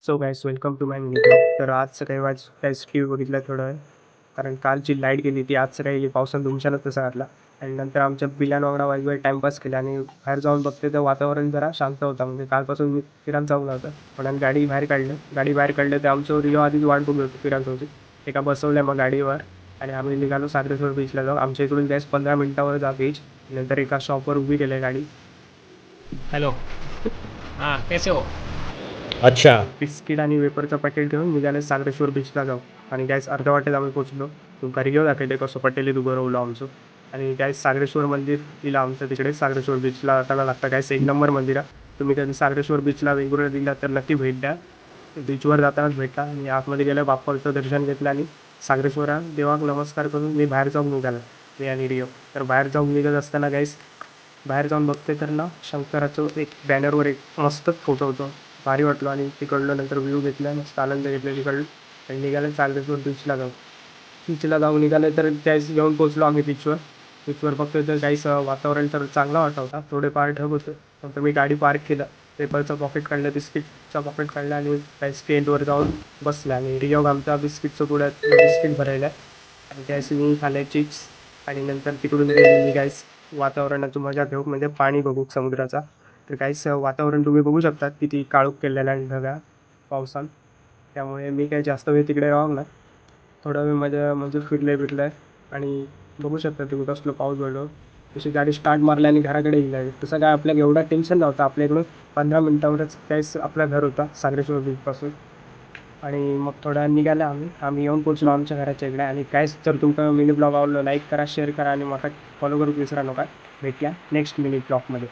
So guys welcome to my mini blog. तर आज सकाळी काहीच टी व्ही बघितला थोडं वेळ, कारण कालची लाईट गेली ती आज सकाळी पावसानं धुमशानच तसा घातला. आणि नंतर आमच्या पिलांना वांगडा वाईट टाईमपास केला आणि बाहेर जाऊन बघते तर वातावरण जरा शांत होता. म्हणजे कालपासून मी फिरायला जाऊन होतं, पण आम्ही गाडी बाहेर काढलं तर आमचं रिओ आधीच वाट बघत होतो फिरायला होती. एका बसवल्या मग गाडीवर आणि आम्ही निघालो सागरेश्वर बीचला जाऊ. आमच्या इकडून गॅस 15 मिनिटावर जा बीच. नंतर एका शॉपवर उभी केली गाडी. हेलो. हाँ, कैसे हो? अच्छा. बिस्किट आणि वेपरचं पॅकेट घेऊन निघाले सागरेश्वर बीचला जाऊ. आणि गॅस अर्ध्या वाटेत आम्ही पोचलो. तुमका रिओ दाखवले कसं पटेल उभं राहलो आमचं. आणि गॅस सागरेश्वर मंदिर दिलं आमचं तिकडे सागरेश्वर बीचला जाताना लागतं. गॅस 1 नंबर मंदिर आहे. तुम्ही कधी सागरेश्वर बीचला वेगवेगळं दिला तर नक्की भेट द्या. बीचवर जातानाच भेटा. आणि आतमध्ये गेल्या बाप्पाचं दर्शन घेतलं आणि सागरेश्वरा देवाक नमस्कार करून मी बाहेर जाऊन निघाला, मी आणि रिओ. तर बाहेर जाऊन निघत असताना गॅस बाहेर जाऊन बघते तर ना शंकराचं एक बॅनरवर एक मस्तच फोटो होतो. भारी वाटलो आणि तिकडलं नंतर व्ह्यू घेतला, मस्त आनंद घेतला तिकडलं. आणि निघाले सागरेश्वर बीचला जाऊन निघाले तर त्याच घेऊन पोचलो आम्ही बीचवर बघतोय तर काहीच वातावरण तर चांगला वाटत होता. थोडेफार ढग होते. नंतर मी गाडी पार्क केलं, पेपरचं पॉकेट काढलं, बिस्किटचं पॉकेट काढलं आणि काही स्टँडवर जाऊन बसला. आणि रिओ आमचा बिस्किटचं पुढ्यात बिस्किट भरायला आणि त्याची मी खाल्ले चिप्स. आणि नंतर तिकडून मी काहीच वातावरणाची मजा घेऊ, म्हणजे पाणी बघू समुद्राचा. तर काहीच वातावरण तुम्ही बघू शकता किती काळोख केलेला आहे ढगा पावसान. त्यामुळे मी काही जास्त वेळ तिकडे राहू ना, थोडा वेळ माझ्या म्हणजे फिरलं आणि बघू शकता तुम्ही कसलं पाऊस पडलो. तशी गाडी स्टार्ट मारली आणि घराकडे गेला. तसं काय आपल्याला एवढा टेन्शन नव्हता. आपल्याकडून 15 मिनिटावरच काहीच आपला घर होता सागरेश्वर बीचपासून. आणि मग थोडा निघाला आम्ही येऊन पोचलो आमच्या घराच्या इकडे. आणि काहीच जर तुमचा मिनी ब्लॉग आवडला लाईक करा, शेअर करा आणि मला फॉलो करू विसरा नका. भेटूया नेक्स्ट मिनी ब्लॉगमध्ये.